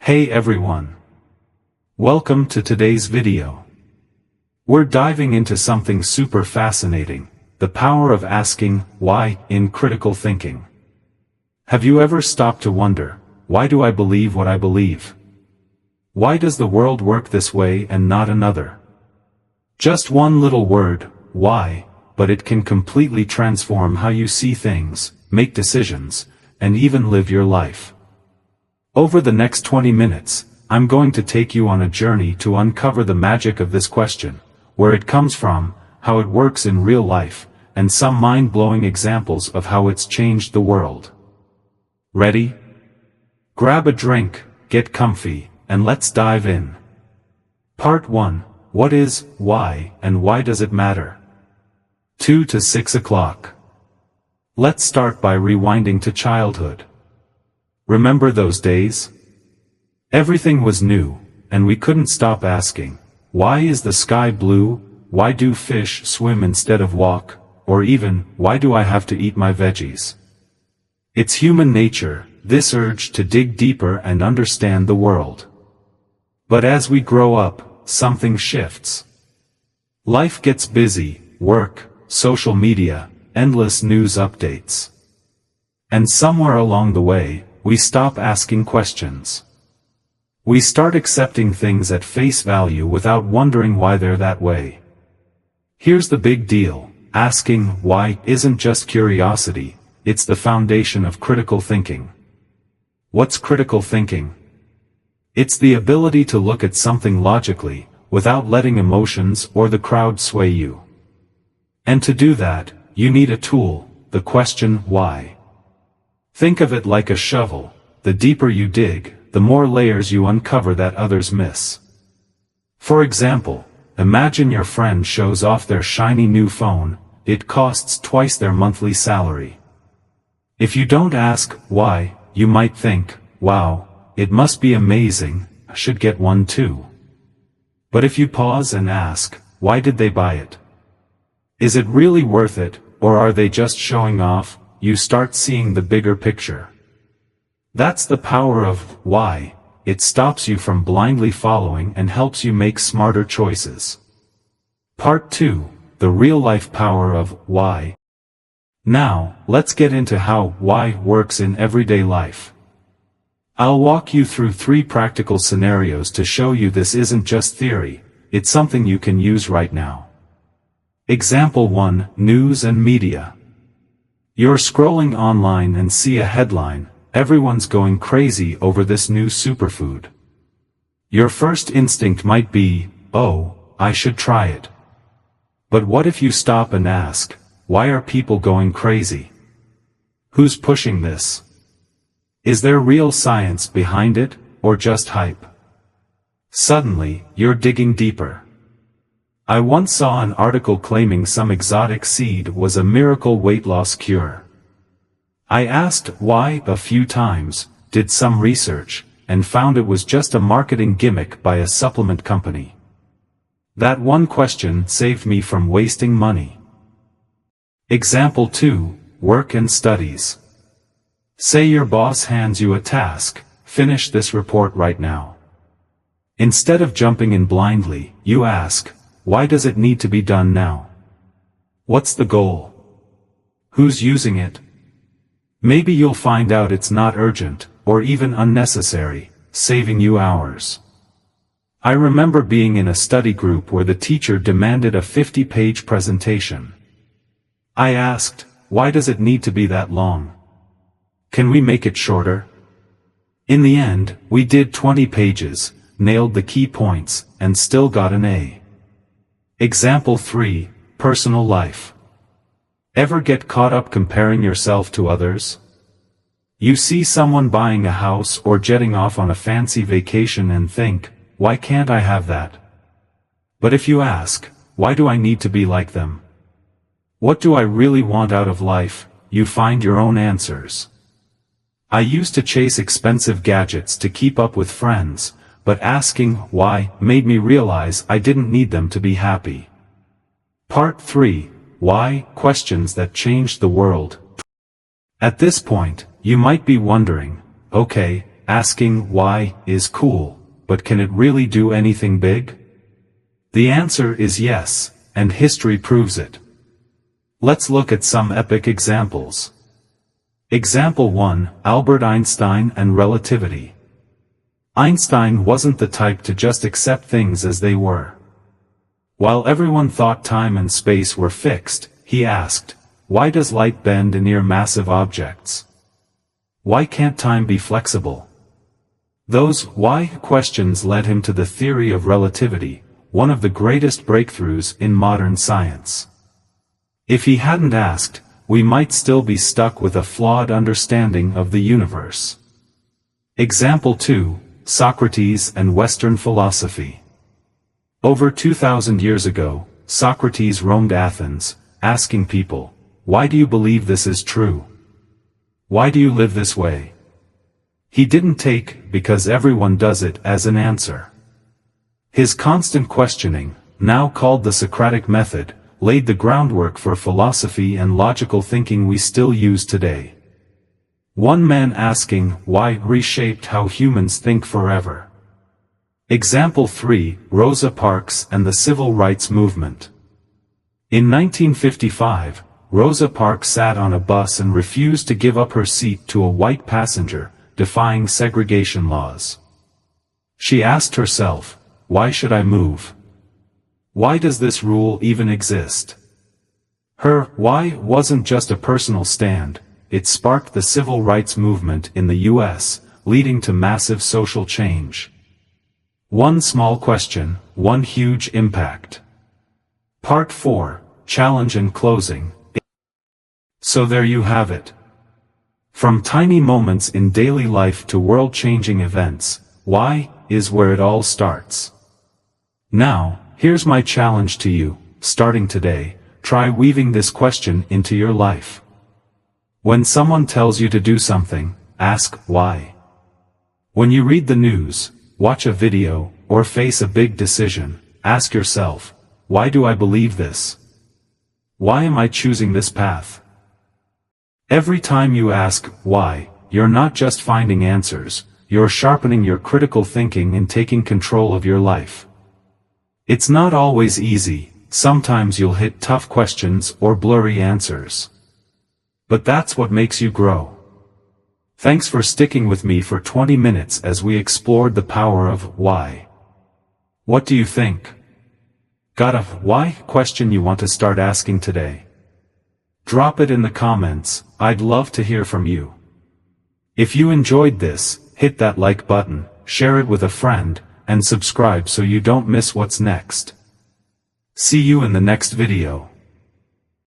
Hey everyone! Welcome to today's video. We're diving into something super fascinating, the power of asking why in critical thinking. Have you ever stopped to wonder, why do I believe what I believe? Why does the world work this way and not another? Just one little word, why, but it can completely transform how you see things, make decisions, and even live your life. Over the next 20 minutes, I'm going to take you on a journey to uncover the magic of this question, where it comes from, how it works in real life, and some mind-blowing examples of how it's changed the world. Ready? Grab a drink, get comfy, and let's dive in. Part 1. What is why, and why does it matter? 2 to 6 o'clock. Let's start by rewinding to childhood. Remember those days? Everything was new, and we couldn't stop asking, why is the sky blue, why do fish swim instead of walk, or even, why do I have to eat my veggies? It's human nature, this urge to dig deeper and understand the world. But as we grow up, something shifts. Life gets busy, work, social media, endless news updates. And somewhere along the way, we stop asking questions. We start accepting things at face value without wondering why they're that way. Here's the big deal, asking why isn't just curiosity, it's the foundation of critical thinking. What's critical thinking? It's the ability to look at something logically, without letting emotions or the crowd sway you. And to do that, you need a tool, the question why. Think of it like a shovel, the deeper you dig, the more layers you uncover that others miss. For example, imagine your friend shows off their shiny new phone, it costs twice their monthly salary. If you don't ask why, you might think, wow, it must be amazing, I should get one too. But if you pause and ask, why did they buy it? Is it really worth it, or are they just showing off? You start seeing the bigger picture. That's the power of why. It stops you from blindly following and helps you make smarter choices. Part 2. The real-life power of why. Now, let's get into how why works in everyday life. I'll walk you through 3 practical scenarios to show you this isn't just theory, it's something you can use right now. Example 1. News and media. You're scrolling online and see a headline, everyone's going crazy over this new superfood. Your first instinct might be, oh, I should try it. But what if you stop and ask, why are people going crazy? Who's pushing this? Is there real science behind it, or just hype? Suddenly, you're digging deeper. I once saw an article claiming some exotic seed was a miracle weight loss cure. I asked why a few times, did some research, and found it was just a marketing gimmick by a supplement company. That one question saved me from wasting money. Example 2. Work and studies. Say your boss hands you a task, finish this report right now. Instead of jumping in blindly, you ask, why does it need to be done now? What's the goal? Who's using it? Maybe you'll find out it's not urgent, or even unnecessary, saving you hours. I remember being in a study group where the teacher demanded a 50-page presentation. I asked, why does it need to be that long? Can we make it shorter? In the end, we did 20 pages, nailed the key points, and still got an A. Example 3. Personal life. Ever get caught up comparing yourself to others? You see someone buying a house or jetting off on a fancy vacation and think, why can't I have that? But if you ask, why do I need to be like them? What do I really want out of life? You find your own answers. I used to chase expensive gadgets to keep up with friends, but asking why made me realize I didn't need them to be happy. Part 3. Why? Questions that changed the world. At this point, you might be wondering, okay, asking why is cool, but can it really do anything big? The answer is yes, and history proves it. Let's look at some epic examples. Example 1, Albert Einstein and relativity. Einstein wasn't the type to just accept things as they were. While everyone thought time and space were fixed, he asked, why does light bend near massive objects? Why can't time be flexible? Those why questions led him to the theory of relativity, one of the greatest breakthroughs in modern science. If he hadn't asked, we might still be stuck with a flawed understanding of the universe. Example 2, Socrates and Western philosophy. Over 2,000 years ago, Socrates roamed Athens, asking people, why do you believe this is true? Why do you live this way? He didn't take, because everyone does it, as an answer. His constant questioning, now called the Socratic method, laid the groundwork for philosophy and logical thinking we still use today. One man asking why reshaped how humans think forever. Example 3, Rosa Parks and the Civil Rights Movement. In 1955, Rosa Parks sat on a bus and refused to give up her seat to a white passenger, defying segregation laws. She asked herself, why should I move? Why does this rule even exist? Her why wasn't just a personal stand, it sparked the civil rights movement in the US, leading to massive social change. One small question, one huge impact. Part 4, Challenge and Closing. So there you have it. From tiny moments in daily life to world-changing events, why is where it all starts. Now, here's my challenge to you, starting today, try weaving this question into your life. When someone tells you to do something, ask why. When you read the news, watch a video, or face a big decision, ask yourself, why do I believe this? Why am I choosing this path? Every time you ask why, you're not just finding answers, you're sharpening your critical thinking and taking control of your life. It's not always easy, sometimes you'll hit tough questions or blurry answers. But that's what makes you grow. Thanks for sticking with me for 20 minutes as we explored the power of why. What do you think? Got a why question you want to start asking today? Drop it in the comments, I'd love to hear from you. If you enjoyed this, hit that like button, share it with a friend, and subscribe so you don't miss what's next. See you in the next video.